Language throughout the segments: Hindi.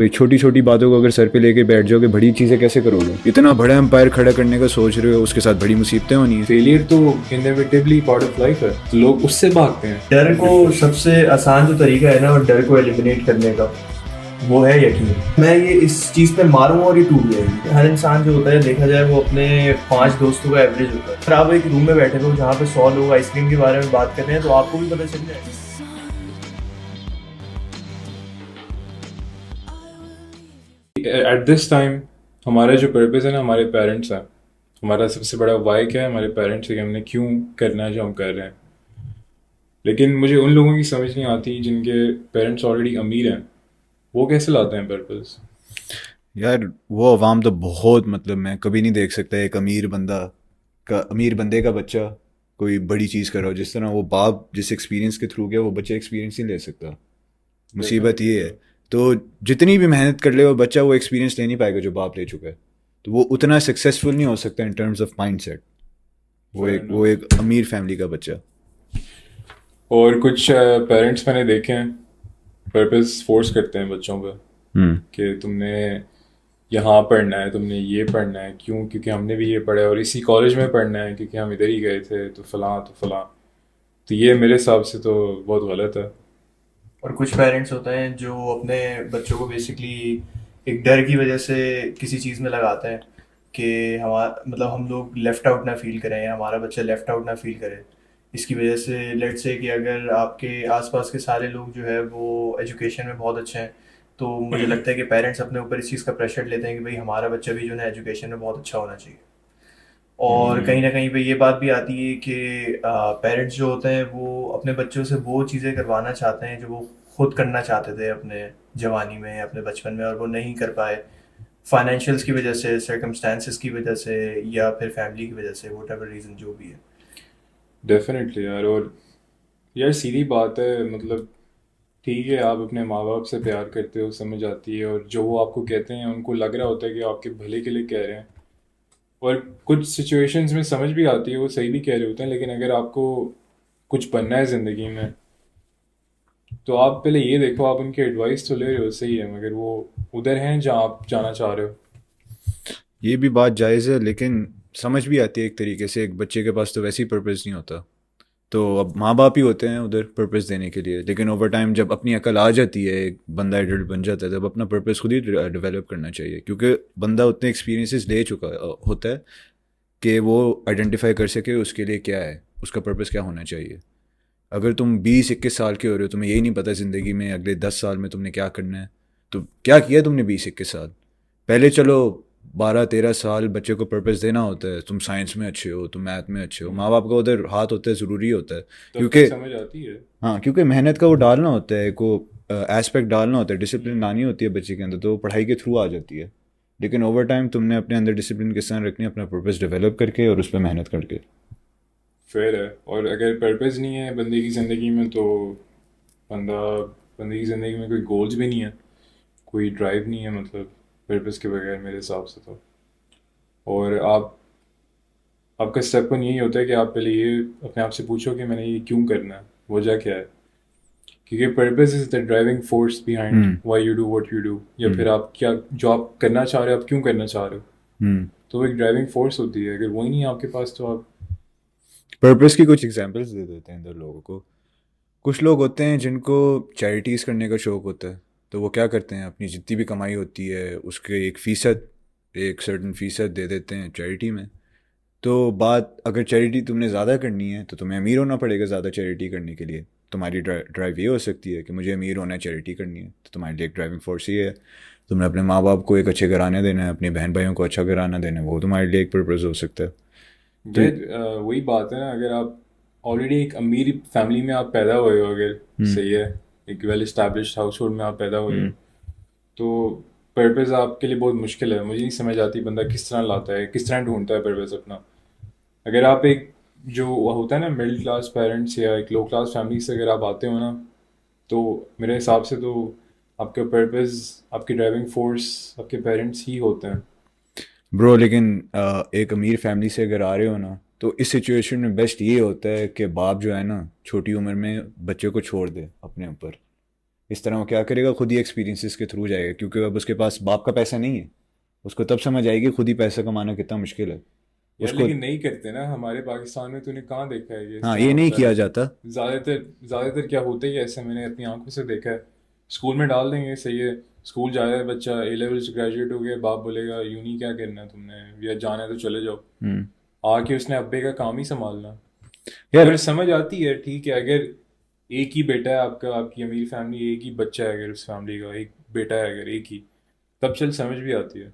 तो छोटी छोटी बातों को अगर सर पे लेके बैठ जाओगे, बड़ी चीज़ें कैसे करोगे? इतना बड़ा एम्पायर खड़ा करने का सोच रहे हो, उसके साथ बड़ी मुसीबतें होनी है। फेलियर तो इनएविटेबली पार्ट ऑफ लाइफ है, तो लोग उससे भागते हैं। डर को सबसे आसान जो तरीका है ना और डर को एलिमिनेट करने का, वो है यकीन। मैं ये इस चीज पे मारूंगा और ये टूट जाएगी। हर इंसान जो होता है देखा जाए वो अपने 5 दोस्तों का एवरेज होता है। अगर आप एक रूम में बैठे हो जहाँ पे 100 लोग आइसक्रीम के बारे में बात कर रहे हैं तो आपको भी पता चल जाएगा। एट दिस टाइम हमारा जो पर्पस है ना, हमारे पेरेंट्स हैं। हमारा सबसे बड़ा वाई क्या है? हमारे पेरेंट्स है कि हमने क्यों करना है जो हम कर रहे हैं। लेकिन मुझे उन लोगों की समझ नहीं आती जिनके पेरेंट्स ऑलरेडी अमीर हैं, वो कैसे लाते हैं पर्पस। यार वो अवाम तो बहुत, मतलब मैं कभी नहीं देख सकता एक अमीर बंदे का बच्चा कोई बड़ी चीज़ कर रहा हो। जिस तरह वो बाप जिस एक्सपीरियंस के थ्रू गया, वो बच्चा एक्सपीरियंस नहीं ले सकता। मुसीबत ये है। तो जितनी भी मेहनत कर ले वो बच्चा, वो एक्सपीरियंस ले नहीं पाएगा जो बाप ले चुका है। तो वो उतना सक्सेसफुल नहीं हो सकता in terms of mind set. वो एक अमीर फैमिली का बच्चा। और कुछ पेरेंट्स मैंने देखे हैं पर्पस फोर्स करते हैं बच्चों पे कि तुमने यहाँ पढ़ना है, तुमने ये पढ़ना है। क्यों? क्योंकि हमने भी ये पढ़ा है और इसी कॉलेज में पढ़ना है क्योंकि हम इधर ही गए थे, तो फलां। तो ये मेरे हिसाब से तो बहुत गलत है। और कुछ पेरेंट्स होते हैं जो अपने बच्चों को बेसिकली एक डर की वजह से किसी चीज़ में लगाते हैं कि हमारा मतलब हम लोग लेफ़्ट आउट ना फील करें या हमारा बच्चा लेफ़्ट आउट ना फील करे। इसकी वजह से लेट्स से कि अगर आपके आसपास के सारे लोग जो है वो एजुकेशन में बहुत अच्छे हैं, तो मुझे लगता है कि पेरेंट्स अपने ऊपर इस चीज़ का प्रेशर लेते हैं कि भाई हमारा बच्चा भी जो है एजुकेशन में बहुत अच्छा होना चाहिए। और कहीं ना कहीं पे ये बात भी आती है कि पेरेंट्स जो होते हैं वो अपने बच्चों से वो चीज़ें करवाना चाहते हैं जो वो खुद करना चाहते थे अपने जवानी में, अपने बचपन में, और वो नहीं कर पाए। फाइनेंशियल्स की वजह से, सर्कमस्टांसिस की वजह से, या फिर फैमिली की वजह से, वट एवर रीज़न जो भी है। डेफिनेटली यार। और यार सीधी बात है, मतलब ठीक है, आप अपने माँ बाप से प्यार करते हो, समझ आती है, और जो वो आपको कहते हैं उनको लग रहा होता है कि आपके भले के लिए कह रहे हैं। और कुछ सिचुएशंस में समझ भी आती है, वो सही भी कह रहे होते हैं। लेकिन अगर आपको कुछ बनना है ज़िंदगी में, तो आप पहले ये देखो, आप उनकी एडवाइस तो ले रहे हो, सही है, मगर वो उधर हैं जहाँ आप जाना चाह रहे हो। ये भी बात जायज़ है, लेकिन समझ भी आती है एक तरीके से। एक बच्चे के पास तो वैसे ही पर्पस नहीं होता, तो अब माँ बाप ही होते हैं उधर पर्पस देने के लिए। लेकिन ओवर टाइम जब अपनी अकल आ जाती है, एक बंदा एडल्ट बन जाता है, तब अपना पर्पस खुद ही डेवलप करना चाहिए। क्योंकि बंदा उतने एक्सपीरियंसेस ले चुका होता है कि वो आइडेंटिफाई कर सके उसके लिए क्या है, उसका पर्पस क्या होना चाहिए। अगर तुम 20-21 साल के हो रहे हो, तुम्हें यही नहीं पता ज़िंदगी में अगले 10 साल में तुमने क्या करना है, तो क्या किया तुमने 20-21 साल पहले? चलो 12-13 साल बच्चे को पर्पस देना होता है। तुम साइंस में अच्छे हो, तुम मैथ में अच्छे हो, माँ बाप का उधर हाथ होता है, ज़रूरी होता है। तब क्योंकि तक समझ आती है। हाँ, क्योंकि मेहनत का वो डालना होता है, को एस्पेक्ट डालना होता है, डिसिप्लिन लानी होती है बच्चे के अंदर, तो वो पढ़ाई के थ्रू आ जाती है। लेकिन ओवर टाइम तुमने अपने अंदर डिसिप्लिन किस तरह रखनी है, अपना पर्पस डेवलप करके और उस पर मेहनत करके। फेयर है। और अगर पर्पस नहीं है बंदे की ज़िंदगी में, तो बंदा बंदे की ज़िंदगी में कोई गोल्स भी नहीं है, कोई ड्राइव नहीं है, मतलब पर्पस के बगैर मेरे हिसाब से तो। और आपका स्टेप वन यही होता है कि आप पहले ये अपने आप से पूछो कि मैंने ये क्यों करना है, वजह क्या है। क्योंकि purpose is the driving force behind hmm. Why you do what you do, या हम्म। फिर आप क्या जो आप करना चाह रहे हो, आप क्यों करना चाह रहे हो। हम्म। तो वो एक ड्राइविंग फोर्स होती है। अगर वही नहीं है आपके पास, तो आप पर्पस की कुछ एग्जांपल्स दे देते हैं इधर लोगों को। कुछ लोग होते हैं जिनको चैरिटीज़ करने का शौक़ होता है, तो वो क्या करते हैं, अपनी जितनी भी कमाई होती है उसके 1%, एक सर्टन फ़ीसद दे देते हैं चैरिटी में। तो बात, अगर चैरिटी तुमने ज़्यादा करनी है तो तुम्हें अमीर होना पड़ेगा ज़्यादा चैरिटी करने के लिए। तुम्हारी ड्राइव ये हो सकती है कि मुझे अमीर होना है, चैरिटी करनी है, तो तुम्हारे लिए एक ड्राइविंग फोर्स ये है। तुमने अपने माँ बाप को एक अच्छे घराने देना है, अपने बहन भाइयों को अच्छा घराना देना है, वो तुम्हारे लिए एक पर्पज़ हो सकता है। तो यार वही बात है ना। अगर आप ऑलरेडी एक अमीर फैमिली में आप पैदा हुए हो, अगर हम्म। सही है, एक वेल इस्टेब्लिश्ड हाउस होल्ड में आप पैदा हुए हो, हम्म। तो पर्पस आपके लिए बहुत मुश्किल है। मुझे नहीं समझ आती बंदा किस तरह लाता है, किस तरह ढूंढता है पर्पस अपना। अगर आप एक जो होता है ना मिडिल क्लास पेरेंट्स या एक लो क्लास फैमिली से अगर आप आते हो ना, तो मेरे हिसाब से तो आपका पर्पस, आपकी ड्राइविंग फोर्स आपके पेरेंट्स ही होते हैं। ब्रो, लेकिन एक अमीर फैमिली से अगर आ रहे हो ना, तो इस सिचुएशन में बेस्ट ये होता है कि बाप जो है ना, छोटी उम्र में बच्चे को छोड़ दे अपने ऊपर। इस तरह वो क्या करेगा, खुद ही एक्सपीरियंसेस के थ्रू जाएगा, क्योंकि अब उसके पास बाप का पैसा नहीं है। उसको तब समझ आएगी खुद ही पैसा कमाना कितना मुश्किल है यार उसको। लेकिन नहीं करते ना हमारे पाकिस्तान में, तूने कहाँ देखा है ये इस हाँ, तरह ये नहीं होता है? किया जाता। ज़्यादातर ज़्यादातर क्या होता ही है ऐसे, मैंने अपनी आंखों से देखा है। स्कूल में डाल देंगे, सही है, स्कूल जाया है बच्चा, ए लेवल से ग्रेजुएट हो गया, बाप बोलेगा यूनी क्या करना है तुमने, या जाना है तो चले जाओ। हम्म। आके उसने अब्बे का काम ही संभालना। यार अगर समझ आती है ठीक है, अगर एक ही बेटा है आपका, आपकी अमीर फैमिली, एक ही बच्चा है अगर उस फैमिली का, एक बेटा है अगर एक ही, तब चल समझ भी आती है।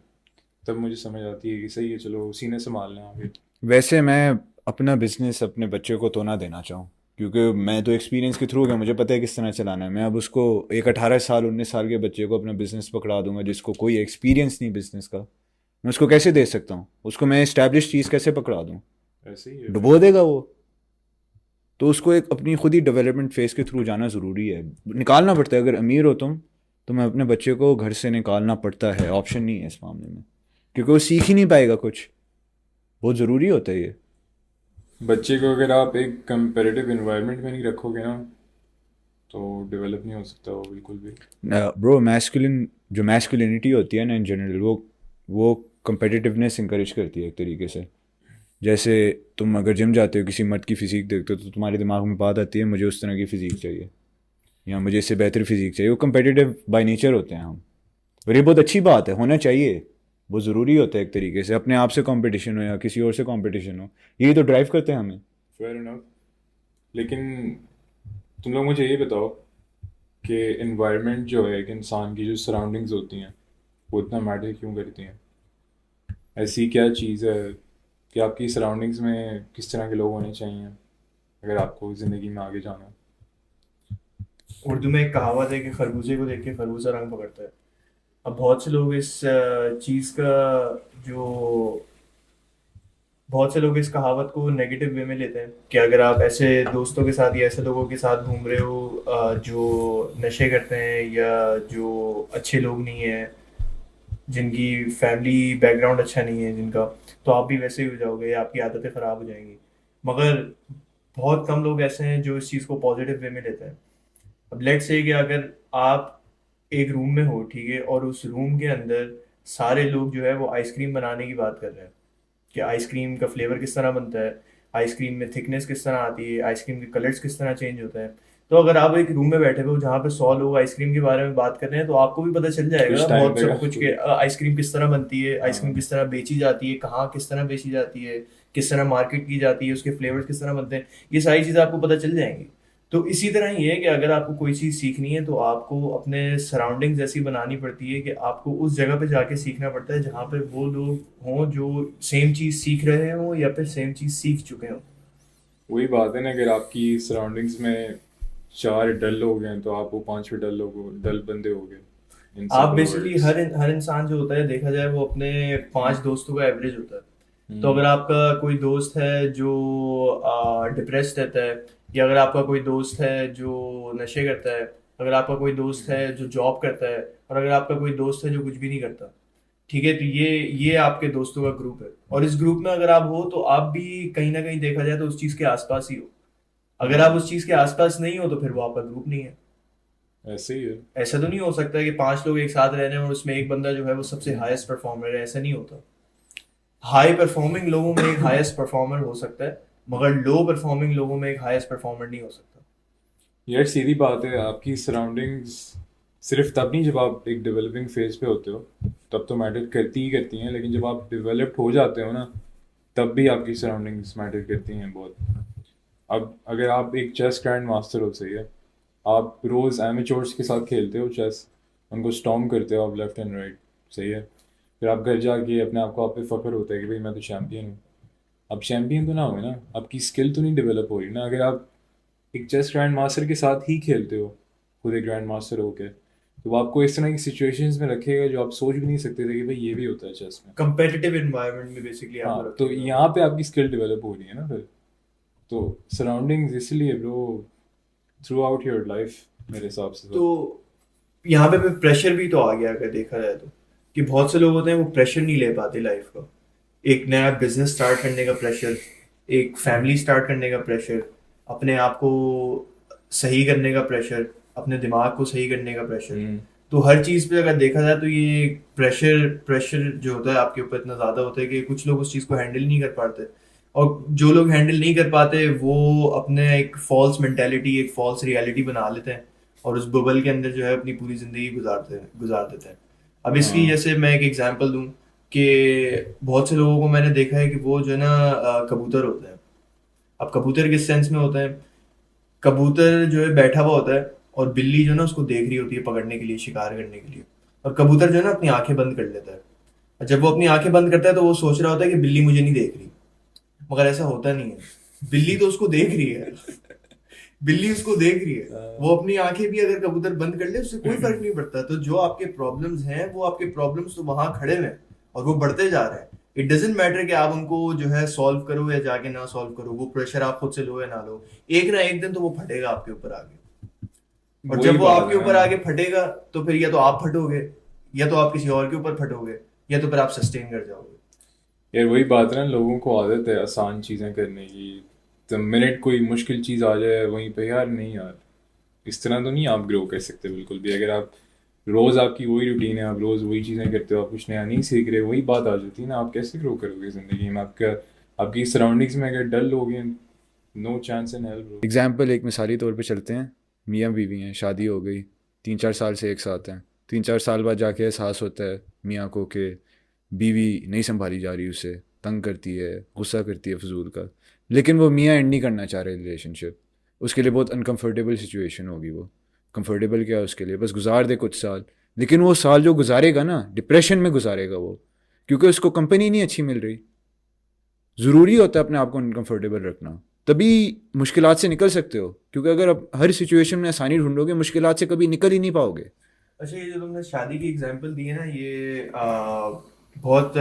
तब मुझे समझ आती है कि सही है, चलो उसी ने संभालना है आगे। वैसे मैं अपना बिजनेस अपने बच्चे को तो ना देना चाहूँ, क्योंकि मैं तो एक्सपीरियंस के थ्रू गया, मुझे पता है किस तरह चलाना है। मैं अब उसको एक 18 साल 19 साल के बच्चे को अपना बिजनेस पकड़ा दूंगा जिसको कोई एक्सपीरियंस नहीं बिजनेस का, मैं उसको कैसे दे सकता हूँ? उसको मैं इस्टेब्लिश चीज़ कैसे पकड़ा दूँ? ऐसे ही है फिर। डुबो देगा वो। तो उसको एक अपनी खुद ही डेवलपमेंट फेज के थ्रू जाना ज़रूरी है, निकालना पड़ता है। अगर अमीर हो तुम, तो मैं अपने बच्चे को घर से निकालना पड़ता है, ऑप्शन नहीं है इस मामले में, क्योंकि वो सीख ही नहीं पाएगा कुछ। बहुत ज़रूरी होता है ये। बच्चे को अगर आप एक कंपेरेटिव इन्वायरमेंट में नहीं रखोगे ना, तो डेवलप नहीं हो सकता वो बिल्कुल भी। ब्रो, मैस्कुलिन जो मैस्कुलिनिटी होती है ना इन जनरल, वो कंपेटिटिवनेस इंकरेज करती है एक तरीके से। जैसे तुम अगर जिम जाते हो, किसी मर्द की फ़िज़ीक देखते हो, तो तुम्हारे दिमाग में बात आती है मुझे उस तरह की फ़िज़ीक चाहिए, या मुझे इससे बेहतर फ़िज़ीक चाहिए। वो कंपेटिटिव बाय नेचर होते हैं हम, और ये बहुत अच्छी बात है, होना चाहिए। वो ज़रूरी होता है एक तरीके से, अपने आप से कंपटीशन हो या किसी और से कंपटीशन हो, यही तो ड्राइव करते हैं हमें। Fair enough. लेकिन तुम लोग मुझे ये बताओ कि इन्वायरमेंट जो है, एक इंसान की जो सराउंडिंग्स होती हैं, वो इतना मैटर क्यों करती हैं? ऐसी क्या चीज़ है कि आपकी सराउंडिंग्स में किस तरह के लोग होने चाहिए अगर आपको ज़िंदगी में आगे जाना है? उर्दू में एक कहावत है कि खरबूजे को देख के खरबूजा रंग पकड़ता है। अब चीज़ का जो बहुत से लोग इस कहावत को नेगेटिव वे में लेते हैं कि अगर आप ऐसे दोस्तों के साथ या ऐसे लोगों के साथ घूम रहे हो जो नशे करते हैं या जो अच्छे लोग नहीं हैं, जिनकी फैमिली बैकग्राउंड अच्छा नहीं है जिनका, तो आप भी वैसे ही हो जाओगे या आपकी आदतें ख़राब हो जाएंगी। मगर बहुत कम लोग ऐसे हैं जो इस चीज़ को पॉजिटिव वे में लेते हैं। अब लेट्स से कि अगर आप एक रूम में हो, ठीक है, और उस रूम के अंदर सारे लोग जो है वो आइसक्रीम बनाने की बात कर रहे हैं कि आइसक्रीम का फ्लेवर किस तरह बनता है, आइसक्रीम में थिकनेस किस तरह आती है, आइसक्रीम के कलर्स किस तरह चेंज होते हैं। तो अगर आप एक रूम में बैठे हुए हो जहाँ पे 100 लोग आइसक्रीम के बारे में बात कर रहे हैं, तो आपको भी पता चल जाएगा कुछ टाइम बहुत तक सब कुछ आपको। कि आइसक्रीम किस तरह बनती है, आइसक्रीम हाँ। किस तरह बेची जाती है, कहाँ किस तरह बेची जाती है, किस तरह मार्केट की जाती है, उसके फ्लेवर्स किस तरह बनते हैं, ये सारी चीज़ें आपको पता चल जाएंगी। तो इसी तरह ही है कि अगर आपको कोई चीज़ सीखनी है तो आपको अपने सराउंडिंग्स ऐसी बनानी पड़ती है कि आपको उस जगह पे जाके सीखना पड़ता है जहाँ पे वो लोग हों जो सेम चीज़ सीख रहे हों या फिर सेम चीज़ सीख चुके हों। वही बात है ना, अगर आपकी सराउंडिंग्स में 4 डल लोग हैं तो आप वो 5वें डल बंदे हो गए, इन आप सिंपल बेसिकली वर्ड्स। हर इंसान जो होता है देखा जाए वो अपने 5 दोस्तों का एवरेज होता है। तो हम्म। अगर आपका कोई दोस्त है जो डिप्रेस्ड रहता है, या अगर आपका कोई दोस्त है जो नशे करता है, अगर आपका कोई दोस्त है जो जॉब करता है, और अगर आपका कोई दोस्त है जो कुछ भी नहीं करता, ठीक है, तो ये आपके दोस्तों का ग्रुप है। और इस ग्रुप में अगर आप हो तो आप भी कहीं ना कहीं देखा जाए तो उस चीज़ के आसपास ही हो। अगर आप हम्म। उस चीज़ के आसपास नहीं हो तो फिर वो आपका ग्रुप नहीं है। ऐसे ही है। ऐसा तो नहीं हो सकता कि 5 लोग एक साथ रह रहे हैं और उसमें एक बंदा जो है वो सबसे हाईएस्ट परफॉर्मर है, ऐसा नहीं होता। हाई परफॉर्मिंग लोगों में एक हाईएस्ट परफॉर्मर हो सकता है, मगर लो परफॉर्मिंग लोगों में एक हाईएस्ट परफॉर्मर नहीं हो सकता। यार सीधी बात है, आपकी सराउंडिंग्स सिर्फ तब नहीं जब आप एक डेवलपिंग फेज पे होते हो, तब तो मैटर करती ही करती हैं, लेकिन जब आप डेवलप्ड हो जाते हो ना, तब भी आपकी सराउंडिंग्स मैटर करती हैं बहुत। अब अगर आप एक चेस ग्रैंड मास्टर हो, सही है, आप रोज़ एमेच्योर्स के साथ खेलते हो चेस, उनको स्टॉर्म करते हो आप लेफ्ट एंड राइट, सही है, फिर आप घर जाके अपने आप पे फ़ख्र होता है कि भाई मैं तो चैम्पियन हूँ। अब चैम्पियन तो ना हुए ना, आपकी स्किल तो नहीं डेवलप हो रही ना, अगर आप एक चेस ग्रैंड मास्टर के साथ ही खेलते हो, खुद एक ग्रैंड मास्टर होके, तो वो आपको इस तरह की सिचुएशंस में रखेगा जो आप सोच भी नहीं सकते थे कि भाई ये भी होता है चेस में। कंपेटिटिव एनवायरनमेंट में बेसिकली हाँ, आपको तो रखेगा। यहाँ पे आपकी स्किल डेवलप हो रही है ना फिर। तो सराउंडिंग्स इसलिए bro, through out your life, मेरे हिसाब से तो तो। यहाँ पे प्रेशर भी तो आ गया अगर देखा जाए तो, कि बहुत से लोग होते हैं वो प्रेशर नहीं ले पाते लाइफ का। एक नया बिजनेस स्टार्ट करने का प्रेशर, एक फैमिली स्टार्ट करने का प्रेशर, अपने आप को सही करने का प्रेशर, अपने दिमाग को सही करने का प्रेशर। हम्म। तो हर चीज़ पे अगर देखा जाए तो ये प्रेशर प्रेशर जो होता है आपके ऊपर इतना ज़्यादा होता है कि कुछ लोग उस चीज़ को हैंडल नहीं कर पाते, और जो लोग हैंडल नहीं कर पाते वो अपने एक फॉल्स मेंटेलिटी, एक फॉल्स रियलिटी बना लेते हैं और उस बबल के अंदर जो है अपनी पूरी ज़िंदगी गुजार देते हैं। अब इसकी हाँ। जैसे मैं एक एग्जांपल दूं कि बहुत से लोगों को मैंने देखा है कि वो जो है ना कबूतर होते हैं। अब कबूतर किस सेंस में होते हैं, कबूतर जो है बैठा हुआ होता है और बिल्ली जो है ना उसको देख रही होती है पकड़ने के लिए, शिकार करने के लिए, और कबूतर जो है ना अपनी आंखें बंद कर लेता है। और जब वो अपनी आंखें बंद करता है तो वो सोच रहा होता है कि बिल्ली मुझे नहीं देख रही, मगर ऐसा होता नहीं है। बिल्ली तो उसको देख रही है, बिल्ली उसको देख रही है। वो अपनी आंखें भी अगर कबूतर बंद कर ले उससे कोई फर्क नहीं पड़ता। तो जो आपके प्रॉब्लम्स हैं वो आपके प्रॉब्लम्स तो वहां खड़े हैं और वो बढ़ते जा रहे हैं। इट डजेंट मैटर कि आप उनको जो है सॉल्व करो या जाके ना सॉल्व करो, वो प्रेशर आप खुद से लो या ना लो, एक ना एक दिन तो वो फटेगा आपके ऊपर आगे। और वही जब वो बात आपके है ऊपर ना आगे फटेगा तो फिर या तो आप फटोगे, या तो आप किसी और के ऊपर फटोगे, या तो फिर आप सस्टेन कर जाओगे। यार, वही बात है ना, लोगों को आदत है आसान चीज़ें करने की। तो मिनट कोई मुश्किल चीज़ आ जाए वहीं पे, यार नहीं यार, इस तरह तो नहीं आप ग्रो कर सकते बिल्कुल भी। अगर आप रोज़ आपकी वही रूटीन है, आप रोज़ वही चीज़ें करते हो, आप कुछ नया नहीं सीख रहे, वही बात आ जाती है ना, आप कैसे ग्रो करोगे ज़िंदगी में? आपका आपकी सराउंडिंग्स में अगर डल लोगे, no chance in hell bro. Example एक मिसाली तौर पे चलते हैं, मियाँ बीवी हैं, शादी हो गई, 3-4 साल से एक साथ हैं। 3-4 साल बाद जाके एहसास होता है मियाँ को कि बीवी नहीं संभाली जा रही, उसे तंग करती है, गुस्सा करती है फजूल का। लेकिन वो मियाँ एंड नहीं करना चाह रहे रिलेशनशिप, उसके लिए बहुत अनकंफर्टेबल सिचुएशन होगी। वो कंफर्टेबल क्या है उसके लिए, बस गुजार दे कुछ साल। लेकिन वो साल जो गुजारेगा ना, डिप्रेशन में गुजारेगा वो, क्योंकि उसको कंपनी नहीं अच्छी मिल रही। ज़रूरी होता है अपने आप को अनकंफर्टेबल रखना, तभी मुश्किलात से निकल सकते हो। क्योंकि अगर आप हर सिचुएशन में आसानी ढूंढोगे, मुश्किलात से कभी निकल ही नहीं पाओगे। अच्छा, ये जो तुमने शादी की एग्जांपल दी है ना, ये बहुत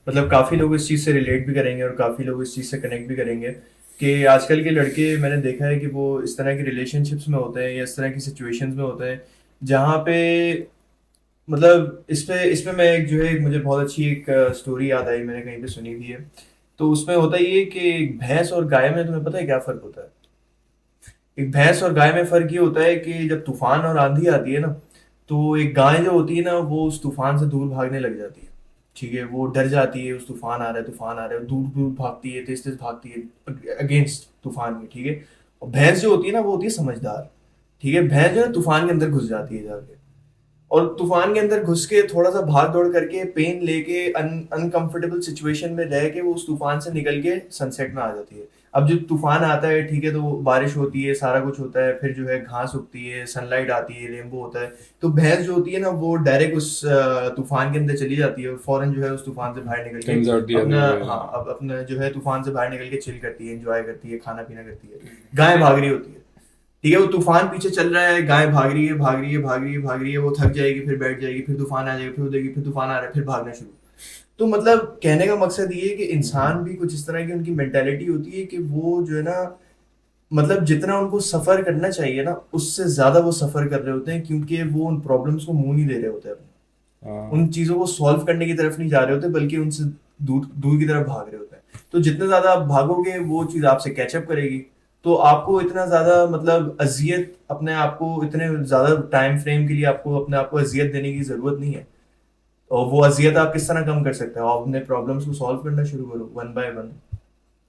मतलब काफ़ी लोग इस चीज़ से रिलेट भी करेंगे और काफ़ी लोग इस चीज़ से कनेक्ट भी करेंगे कि आजकल के लड़के मैंने देखा है कि वो इस तरह की रिलेशनशिप्स में होते हैं या इस तरह की सिचुएशंस में होते हैं जहाँ पे मतलब इस पे मैं एक जो है मुझे बहुत अच्छी एक स्टोरी याद आई, मैंने कहीं पे सुनी भी है। तो उसमें होता ये कि एक भैंस और गाय में तुम्हें पता है क्या फ़र्क होता है? एक भैंस और गाय में फर्क ये होता है कि जब तूफान और आंधी आती है ना, तो एक गाय जो होती है ना वो उस तूफान से दूर भागने लग जाती है। ठीक है, वो डर जाती है, उस तूफान आ रहा है, तूफान आ रहा है, दूर दूर भागती है, तेज तेज भागती है अगेंस्ट तूफान में। ठीक है, और भैंस जो होती है ना वो होती है समझदार। ठीक है, भैंस जो है तूफान के अंदर घुस जाती है जाके, और तूफान के अंदर घुस के थोड़ा सा भाग दौड़ करके पेन लेके अनकंफर्टेबल सिचुएशन में रह के वो उस तूफान से निकल के सनसेट में आ जाती है। अब जब तूफान आता है, ठीक है, तो बारिश होती है, सारा कुछ होता है, फिर जो है घास उगती है, सनलाइट आती है, रेनबो होता है। तो भैंस जो होती है ना वो डायरेक्ट उस तूफान के अंदर चली जाती है और फौरन जो है उस तूफान से बाहर निकल के टर्न्स आउट द अपना, अदर वे। हाँ, अब अपना जो है तूफान से बाहर निकल के चिल करती है, एंजॉय करती है, खाना पीना करती है। गाय भाग रही होती है। ठीक है, वो तूफान पीछे चल रहा है, गाय भाग रही है, भाग रही है, भाग रही है, भाग रही है, वो थक जाएगी, फिर बैठ जाएगी, फिर तूफान आ जाएगा, फिर वो देगी, फिर तूफान आ रहा है, फिर भागना शुरू। तो मतलब कहने का मकसद ये है कि इंसान भी कुछ इस तरह की उनकी मेंटेलिटी होती है कि वो जो है ना, मतलब जितना उनको सफर करना चाहिए ना उससे ज्यादा वो सफर कर रहे होते हैं, क्योंकि वो उन प्रॉब्लम्स को मुंह नहीं दे रहे होते अपने, हाँ। उन चीजों को सॉल्व करने की तरफ नहीं जा रहे होते, बल्कि उनसे दूर दूर की तरफ भाग रहे होते हैं। तो जितने ज्यादा आप भागोगे वो चीज आपसे कैचअप करेगी। तो आपको इतना ज्यादा मतलब अजियत, अपने आप को इतने ज्यादा टाइम फ्रेम के लिए आपको अपने आप को अजियत देने की जरूरत नहीं है। और वो अजियत आप किस तरह कम कर सकते हो? आप अपने प्रॉब्लम्स को सॉल्व करना शुरू करो, one by one,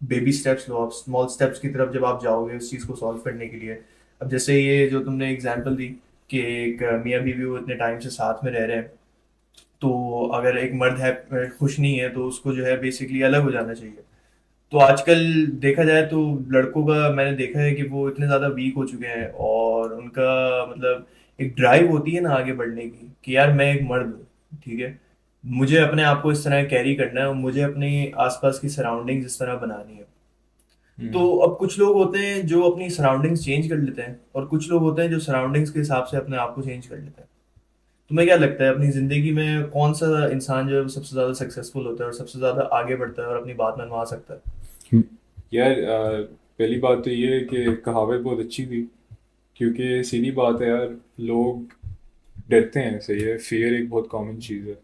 baby steps लो। आप स्मॉल स्टेप्स की तरफ जब आप जाओगे उस चीज को सॉल्व करने के लिए। अब जैसे ये जो तुमने एग्जांपल दी कि एक मियाँ बीवी वो इतने टाइम से साथ में रह रहे हैं, तो अगर एक मर्द है खुश नहीं है तो उसको जो है बेसिकली अलग हो जाना चाहिए। तो आजकल देखा जाए तो लड़कों का मैंने देखा है कि वो इतने ज़्यादा वीक हो चुके हैं, और उनका मतलब एक ड्राइव होती है ना आगे बढ़ने की कि यार मैं एक मर्द हूँ, ठीक है, मुझे अपने आप को इस तरह कैरी करना है और मुझे अपने आसपास की सराउंडिंग्स इस तरह बनानी है। तो हम्म। अब कुछ लोग होते हैं जो अपनी सराउंडिंग्स चेंज कर लेते हैं, और कुछ लोग होते हैं जो सराउंडिंग्स के हिसाब से अपने आप को चेंज कर लेते हैं। तुम्हें क्या लगता है अपनी जिंदगी में कौन सा इंसान जो है वो सबसे ज्यादा सक्सेसफुल होता है और सबसे ज्यादा आगे बढ़ता है और अपनी बात मनवा सकता है? यार, पहली बात तो ये है कि कहावत बहुत अच्छी थी, क्योंकि सीधी बात है यार, लोग डरते हैं, सही है, फियर एक बहुत कॉमन चीज़ है।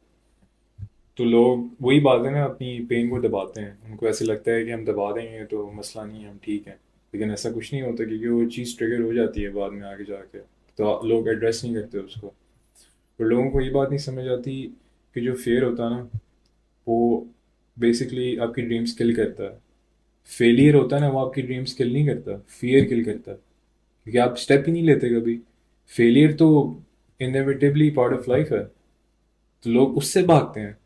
तो लोग वही बात है ना, अपनी पेन को दबाते हैं, उनको ऐसे लगता है कि हम दबा देंगे तो मसला नहीं है, हम ठीक हैं। लेकिन ऐसा कुछ नहीं होता, क्योंकि वो चीज़ ट्रिगर हो जाती है बाद में आगे जाके। तो लोग एड्रेस नहीं करते उसको। पर लोगों को ये बात नहीं समझ आती कि जो फेयर होता है ना, वो बेसिकली आपकी ड्रीम्स किल करता है। फेलियर होता है ना, वो आपकी ड्रीम्स किल नहीं करता, फियर किल करता है, क्योंकि आप स्टेप ही नहीं लेते कभी। फेलियर तो इनएविटेबली पार्ट ऑफ लाइफ है, तो लोग उससे भागते हैं।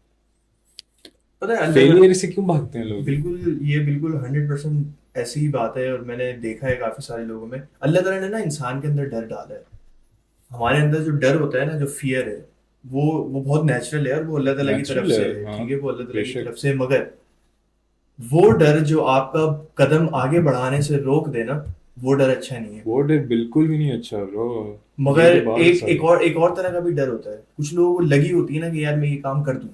पता है फेलियर से क्यों भागते हैं लोग? बिल्कुल, ये बिल्कुल 100% ऐसी ही बात है, और मैंने देखा है काफी सारे लोगों में। अल्लाह ताला ने ना इंसान के अंदर डर डाला है। हमारे अंदर जो डर होता है ना, जो फियर है, वो बहुत नेचुरल है, और वो अल्लाह ताला की तरफ नेचुरल से है, है, हाँ, ठीक है, वो अल्लाह ताला की बेशक। तरफ से है। मगर वो डर जो आपका कदम आगे बढ़ाने से रोक देना, वो डर अच्छा नहीं है। वो डर बिल्कुल भी नहीं अच्छा ब्रो। ये मगर तो बात है एक सारी। एक और तरह का भी डर होता है। कुछ लोगों को लगी होती है ना कि यार मैं ये काम कर दूं,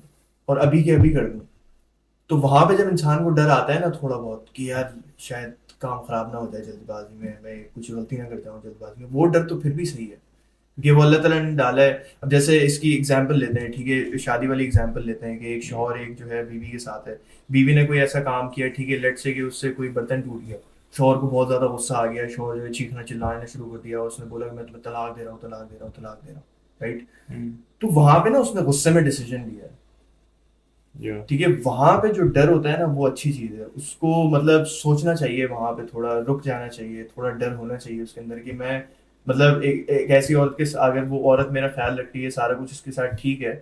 और अभी के अभी कर दूं। तो वहां पे जब इंसान को डर आता है ना थोड़ा बहुत, कि यार शायद काम खराब ना हो जाए जल्दबाजी में, मैं कुछ गलती ना कर जाऊं जल्दबाजी में, वो डर तो फिर भी सही है, क्योंकि वो अल्लाह ताला ने डाला है। अब जैसे इसकी एग्जांपल लेते हैं, ठीक है, शादी वाली एग्जांपल लेते हैं, कि एक शौहर एक जो है बीवी के साथ है। बीवी ने कोई ऐसा काम किया, ठीक है, लेट्स से कि उससे कोई बर्तन टूट गया। शौहर को बहुत ज्यादा गुस्सा आ गया, शौहर जो है चीखना चिल्लाना शुरू कर दिया, उसने बोला कि मैं तुम्हें तलाक दे रहा हूँ, तलाक दे रहा हूँ, तलाक दे रहा हूँ, राइट। हम्म, तो वहां पे ना उसने गुस्से में डिसीजन लिया है, या ठीक है। वहां पे जो डर होता है ना, वो अच्छी चीज है। उसको मतलब सोचना चाहिए, वहां पे थोड़ा रुक जाना चाहिए, थोड़ा डर होना चाहिए उसके अंदर, कि मैं मतलब एक ऐसी औरत के अगर वो औरत मेरा ख्याल रखती है, सारा कुछ उसके साथ ठीक है,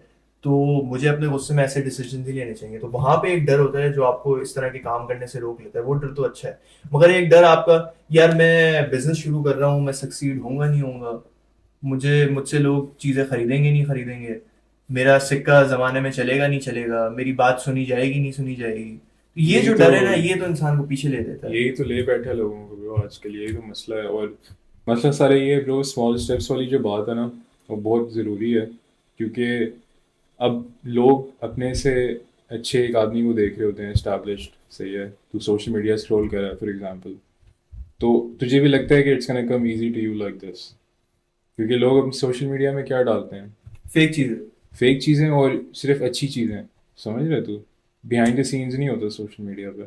तो मुझे अपने गुस्से में ऐसे डिसीजन भी लेने चाहिए। तो वहां पे एक डर होता है जो आपको इस तरह के काम करने से रोक लेता है, वो डर तो अच्छा है। मगर एक डर आपका, यार मैं बिजनेस शुरू कर रहा हूँ, मैं सक्सीड होऊंगा नहीं होऊंगा, मुझे मुझसे लोग चीजें खरीदेंगे नहीं खरीदेंगे, मेरा सिक्का जमाने में चलेगा नहीं चलेगा, मेरी बात सुनी जाएगी नहीं सुनी जाएगी, तो ये यही जो तो डर है ना, ये तो इंसान को पीछे ले देता है। यही तो ले बैठा है लोगों को ब्रो आजकल, यही तो मसला है। और मसला सारा ये है ब्रो, स्मॉल स्टेप्स वाली जो बात है ना, वो बहुत ज़रूरी है। क्योंकि अब लोग अपने से अच्छे एक आदमी को देख रहे होते हैं एस्टैब्लिश्ड, सही है, तू सोशल मीडिया स्क्रॉल कर रहा है फॉर एग्जांपल, तो तुझे भी लगता है कि it's gonna come easy to you like this. क्योंकि लोग अब सोशल मीडिया में क्या डालते हैं? फेक चीज है। फेक चीज़ें, और सिर्फ अच्छी चीज़ें, समझ रहे तू? बिहाइंड द सीन्स नहीं होता सोशल मीडिया पे।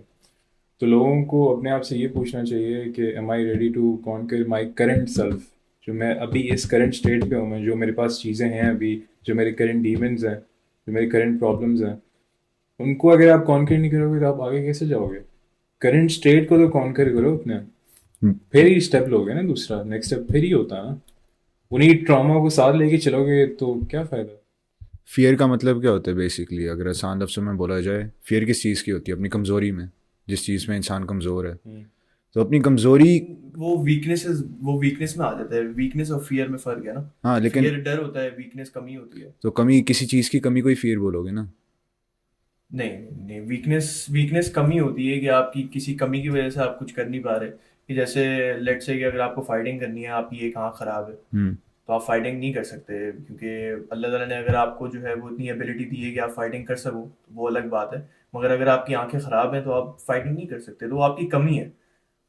तो लोगों को अपने आप से ये पूछना चाहिए कि am I ready to conquer my current self, जो मैं अभी इस करंट स्टेट पे हूँ, मैं जो मेरे पास चीज़ें हैं अभी, जो मेरे करंट डीमंस हैं, जो मेरे करंट प्रॉब्लम्स हैं, उनको अगर आप कॉन्कर नहीं करोगे तो आप आगे कैसे जाओगे? करंट स्टेट को तो कॉन्कर करो अपने, फिर ही स्टेप लोगे ना, दूसरा नेक्स्ट स्टेप फिर ही होता है ना। उन्हीं ट्रॉमा को साथ लेके चलोगे तो क्या फ़ायदा? फियर का मतलब क्या होता है बेसिकली, अगर आसान लफ्ज़ों में बोला जाए, फियर किस चीज़ की होती है? अपनी कमज़ोरी में, जिस चीज़ में इंसान कमज़ोर है। तो अपनी कमज़ोरी, वो वीकनेस में आ जाता है। वीकनेस और फियर में फर्क है ना। हाँ लेकिन, फियर डर होता है, वीकनेस कमी होती है। तो कमी, किसी चीज़ की कमी को ही फियर बोलोगे ना? नहीं नहीं, वीकनेस वीकनेस कमी होती है कि आपकी किसी कमी की वजह से आप कुछ कर नहीं पा रहे। कि जैसे लेट्स से कि अगर आपको फाइटिंग करनी है, आपकी एक आंख खराब है, हम्म। तो आप फाइटिंग नहीं कर सकते, क्योंकि अल्लाह ताला ने अगर आपको जो है वो इतनी एबिलिटी दी है कि आप फाइटिंग कर सको, तो वो अलग बात है। मगर अगर आपकी आंखें खराब हैं तो आप फाइटिंग नहीं कर सकते, तो वो आपकी कमी है।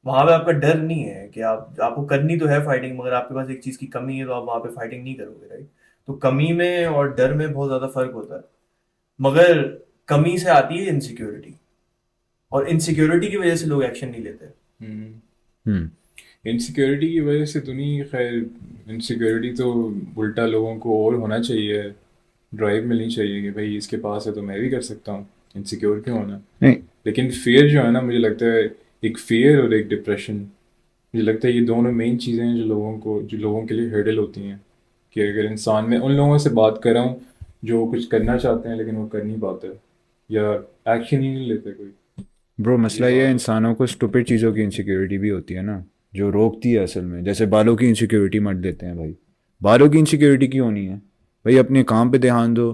वहां पे आपका डर नहीं है कि आपको करनी तो है फाइटिंग, मगर आपके पास एक चीज की कमी है, तो आप वहां पे फाइटिंग नहीं करोगे, राइट। तो कमी में और डर में बहुत ज्यादा फर्क होता है। मगर कमी से आती है इनसिक्योरिटी, और इनसिक्योरिटी की वजह से लोग एक्शन नहीं लेते। हम्म। इनसिक्योरिटी की वजह से तो नहीं, खैर इनसिक्योरिटी तो उल्टा लोगों को और होना चाहिए, ड्राइव मिलनी चाहिए कि भाई इसके पास है तो मैं भी कर सकता हूँ, इनसिक्योर क्यों होना। नहीं, लेकिन फियर जो है ना, मुझे लगता है एक फियर और एक डिप्रेशन, मुझे लगता है ये दोनों मेन चीज़ें हैं जो लोगों के लिए हर्डल होती हैं। कि अगर इंसान, मैं उन लोगों से बात कर रहा हूँ जो कुछ करना चाहते हैं लेकिन वो कर नहीं पाते, या एक्शन ही नहीं लेते कोई। ब्रो ये मसला ये है, बात है। इंसानों को स्टूपिड चीज़ों की इनसिक्योरिटी भी होती है ना, जो रोकती है असल में। जैसे बालों की इनसिक्योरिटी मत लेते हैं भाई। बालों की इनसिक्योरिटी क्यों नहीं है भाई? अपने काम पे ध्यान दो,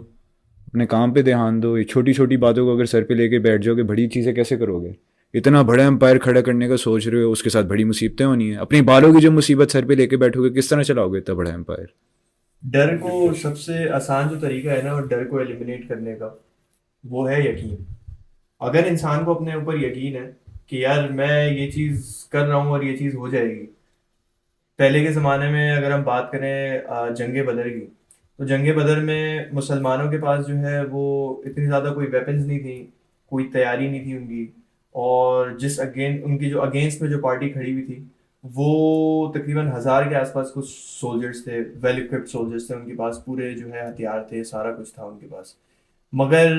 अपने काम पे ध्यान दो। ये छोटी छोटी बातों को अगर सर पे लेके बैठ जाओगे, बड़ी चीज़ें कैसे करोगे? इतना बड़ा एम्पायर खड़ा करने का सोच रहे हो, उसके साथ बड़ी मुसीबतें होनी है। अपनी बालों की जो मुसीबत सर पे लेके बैठोगे, किस तरह चलाओगे इतना बड़ा एम्पायर? डर को डिप्रेशन। सबसे आसान जो तरीका है ना, और डर को एलिमिनेट करने का, वो है यकीन। अगर इंसान को अपने ऊपर यकीन है कि यार मैं ये चीज कर रहा हूँ और ये चीज हो जाएगी। पहले के ज़माने में अगर हम बात करें जंग बदर की, तो जंग बदर में मुसलमानों के पास जो है वो इतनी ज़्यादा कोई वेपन्स नहीं थी, कोई तैयारी नहीं थी उनकी। और जिस अगेन उनकी जो अगेंस्ट में जो पार्टी खड़ी हुई थी, वो तकरीबन 1000 के आसपास कुछ सोल्जर्स थे, वेल इक्विप्ड सोल्जर्स थे, उनके पास पूरे जो है हथियार थे, सारा कुछ था उनके पास। मगर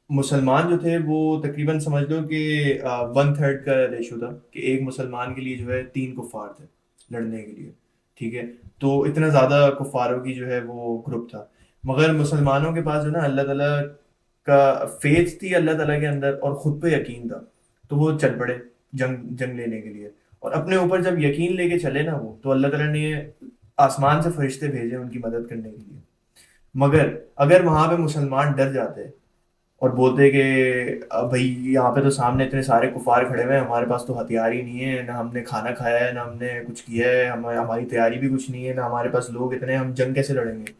मुसलमान जो थे वो तकरीबन समझ लो कि 1/3 का रेशो था, कि एक मुसलमान के लिए जो है 3 कुफार थे लड़ने के लिए। ठीक है, तो इतना ज़्यादा कुफारों की जो है वो ग्रुप था। मगर मुसलमानों के पास जो ना अल्लाह ताला का फेथ थी अल्लाह ताला के अंदर, और खुद पे यकीन था। तो वो चल पड़े जंग जंग लेने के लिए। और अपने ऊपर जब यकीन लेके चले ना वो, तो अल्लाह ताला ने आसमान से फरिश्ते भेजे उनकी मदद करने के लिए। मगर अगर वहां पे मुसलमान डर जाते और बोलते कि भाई यहाँ पे तो सामने इतने सारे कुफार खड़े हुए हैं, हमारे पास तो हथियार ही नहीं है, ना हमने खाना खाया है, ना हमने कुछ किया है, हमारी तैयारी भी कुछ नहीं है, ना हमारे पास लोग इतने हैं, हम जंग कैसे लड़ेंगे?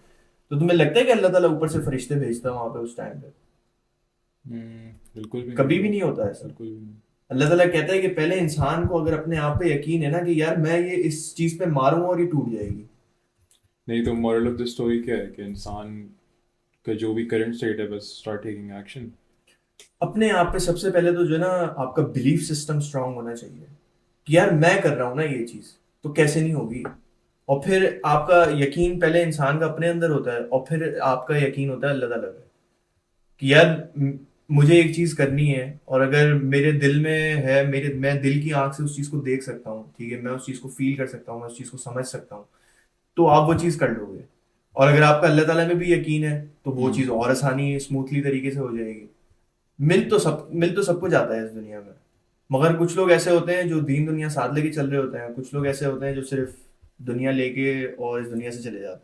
तो तुम्हें लगता है कि अल्लाह ताला ऊपर से फरिश्ते भेजता वहां पे उस टाइम पे? बिल्कुल भी नहीं कभी भी ब्रो, नहीं होता ऐसा। बिल्कुल भी नहीं। अल्लाह ताला कहता है कि पहले इंसान को अगर अपने आप पे यकीन है ना कि यार मैं ये इस चीज पे मारूंगा और ये टूट जाएगी। नहीं तो मॉरल ऑफ द स्टोरी क्या है कि इंसान का जो भी करंट स्टेट है बस स्टार्ट टेकिंग एक्शन। अपने आप पे सबसे पहले तो जो है ना आपका बिलीफ सिस्टम स्ट्रांग होना चाहिए कि यार मैं कर रहा हूँ ना ये चीज, तो कैसे नहीं होगी। और फिर आपका यकीन पहले इंसान का अपने अंदर होता है, और फिर आपका यकीन होता है अल्लाह ताला पे कि यार मुझे एक चीज करनी है, और अगर मेरे दिल में है, मेरे मैं दिल की आंख से उस चीज को देख सकता हूँ, ठीक है, मैं उस चीज को फील कर सकता हूँ, मैं उस चीज को समझ सकता हूँ, तो आप वो चीज कर लोगे। और अगर आपका अल्लाह ताला में भी यकीन है तो वो चीज और आसानी स्मूथली तरीके से हो जाएगी। मिल तो सबको जाता है इस दुनिया में। मगर कुछ लोग ऐसे होते हैं जो दीन दुनिया साथ लेके चल रहे होते हैं, कुछ लोग ऐसे होते हैं जो सिर्फ दुनिया लेके और इस दुनिया से चले जाते हैं।